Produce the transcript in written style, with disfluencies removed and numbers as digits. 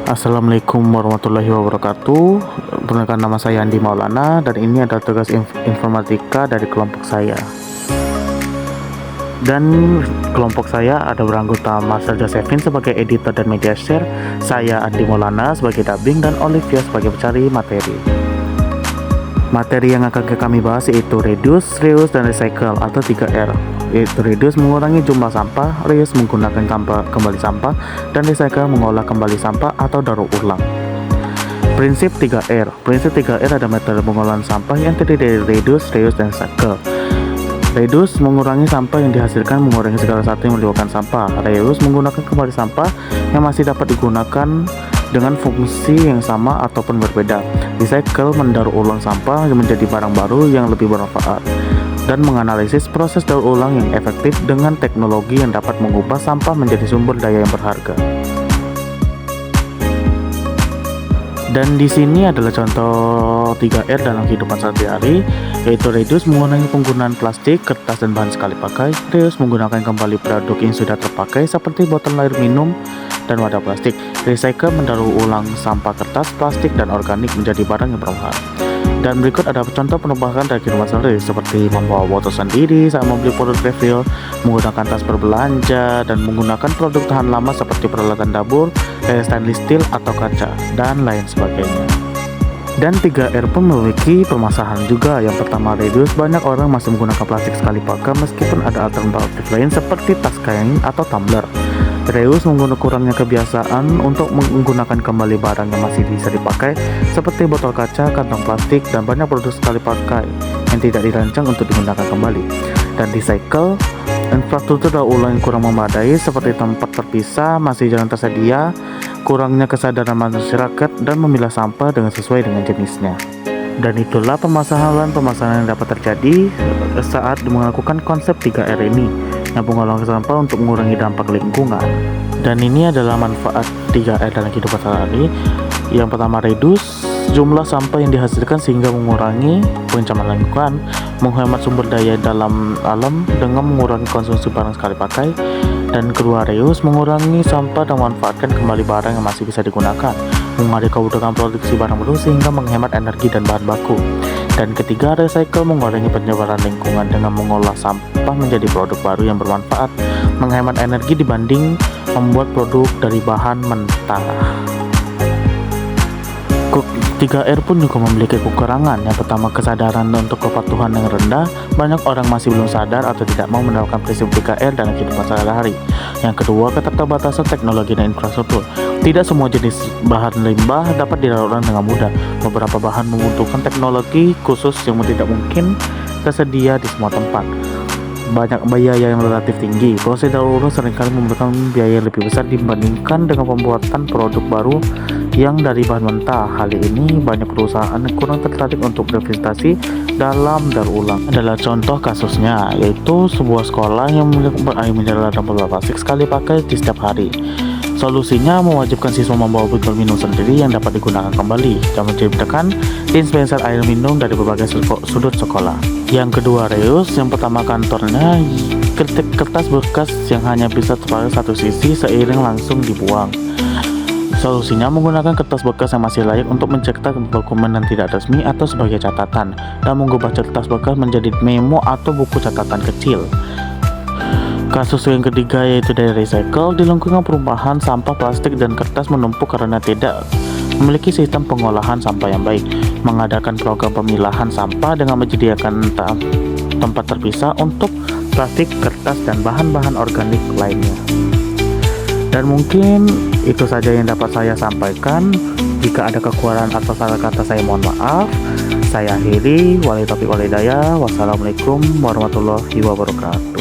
Assalamualaikum warahmatullahi wabarakatuh. Perkenalkan, nama saya Andi Maulana dan ini adalah tugas informatika dari kelompok saya. Dan kelompok saya ada beranggota Marcel Josephine sebagai editor dan media share, saya Andi Maulana sebagai dubbing, dan Olivia sebagai pencari materi. Materi yang akan kami bahas yaitu reduce, reuse, dan recycle atau 3R. Yaitu reduce mengurangi jumlah sampah, reuse menggunakan kembali sampah, dan recycle mengolah kembali sampah atau daur ulang. Prinsip 3R. Prinsip 3R ada metode pengolahan sampah yang terdiri dari reduce, reuse, dan recycle. Reduce mengurangi sampah yang dihasilkan, mengurangi segala sesuatu yang menimbulkan sampah. Reuse menggunakan kembali sampah yang masih dapat digunakan dengan fungsi yang sama ataupun berbeda. Recycle mendaur ulang sampah menjadi barang baru yang lebih bermanfaat, dan menganalisis proses daur ulang yang efektif dengan teknologi yang dapat mengubah sampah menjadi sumber daya yang berharga. Dan di sini adalah contoh 3R dalam kehidupan sehari-hari, yaitu reduce mengurangi penggunaan plastik, kertas, dan bahan sekali pakai. Reuse menggunakan kembali produk yang sudah terpakai seperti botol air minum dan wadah plastik. Recycle mendaur ulang sampah kertas, plastik, dan organik menjadi barang yang bermanfaat. Dan berikut ada contoh perubahan dari kehidupan sehari-hari seperti membawa botol sendiri saat membeli produk refill, menggunakan tas berbelanja, dan menggunakan produk tahan lama seperti peralatan dapur, stainless steel atau kaca, dan lain sebagainya. Dan 3R pun memiliki permasalahan juga. Yang pertama, reduce. Banyak orang masih menggunakan plastik sekali pakai meskipun ada alternatif lain seperti tas kain atau tumbler. Reuse menggunakan kurangnya kebiasaan untuk menggunakan kembali barang yang masih bisa dipakai seperti botol kaca, kantong plastik, dan banyak produk sekali pakai yang tidak dirancang untuk digunakan kembali. Dan recycle, infrastruktur daur ulang yang kurang memadai seperti tempat terpisah masih jarang tersedia, kurangnya kesadaran masyarakat, dan memilah sampah dengan sesuai dengan jenisnya. Dan itulah permasalahan yang dapat terjadi saat melakukan konsep 3R ini, yang pengolahan sampah untuk mengurangi dampak lingkungan. Dan ini adalah manfaat 3R dalam kehidupan sehari-hari. Yang pertama, reduce jumlah sampah yang dihasilkan sehingga mengurangi pencemaran lingkungan, menghemat sumber daya dalam alam dengan mengurangi konsumsi barang sekali pakai. Dan kedua, reuse mengurangi sampah dan memanfaatkan kembali barang yang masih bisa digunakan, mengurangi kebutuhan produksi barang baru sehingga menghemat energi dan bahan baku. Dan ketiga, recycle mengurangi penyebaran lingkungan dengan mengolah sampah menjadi produk baru yang bermanfaat, menghemat energi dibanding membuat produk dari bahan mentah. 3R pun juga memiliki kekurangan. Yang pertama, kesadaran untuk kepatuhan yang rendah. Banyak orang masih belum sadar atau tidak mau menerapkan prinsip 3R dalam kehidupan sehari-hari. Yang kedua, keterbatasan teknologi dan infrastruktur. Tidak semua jenis bahan limbah dapat didaur ulang dengan mudah. Beberapa bahan membutuhkan teknologi khusus yang tidak mungkin tersedia di semua tempat. Banyak biaya yang relatif tinggi. Proses daur ulang seringkali membutuhkan biaya yang lebih besar dibandingkan dengan pembuatan produk baru yang dari bahan mentah. Hal ini banyak perusahaan yang kurang tertarik untuk berinvestasi dalam daur ulang. Adalah contoh kasusnya, yaitu sebuah sekolah yang menjaga botol plastik sekali pakai di setiap hari. Solusinya mewajibkan siswa membawa botol minum sendiri yang dapat digunakan kembali dan menciptakan dispenser air minum dari berbagai sudut sekolah. Yang kedua, reuse. Yang pertama, kantornya kertas bekas yang hanya bisa terpakai satu sisi seiring langsung dibuang. Solusinya menggunakan kertas bekas yang masih layak untuk mencetak dokumen yang tidak resmi atau sebagai catatan, dan mengubah kertas bekas menjadi memo atau buku catatan kecil. Kasus yang ketiga yaitu dari recycle. Di lingkungan perumahan, sampah plastik dan kertas menumpuk karena tidak memiliki sistem pengolahan sampah yang baik. Mengadakan program pemilahan sampah dengan menyediakan tempat terpisah untuk plastik, kertas, dan bahan-bahan organik lainnya. Dan mungkin itu saja yang dapat saya sampaikan. Jika ada kekurangan atau salah kata, saya mohon maaf. Saya akhiri. Wabillahi taufiq wal hidayah. Wassalamualaikum warahmatullahi wabarakatuh.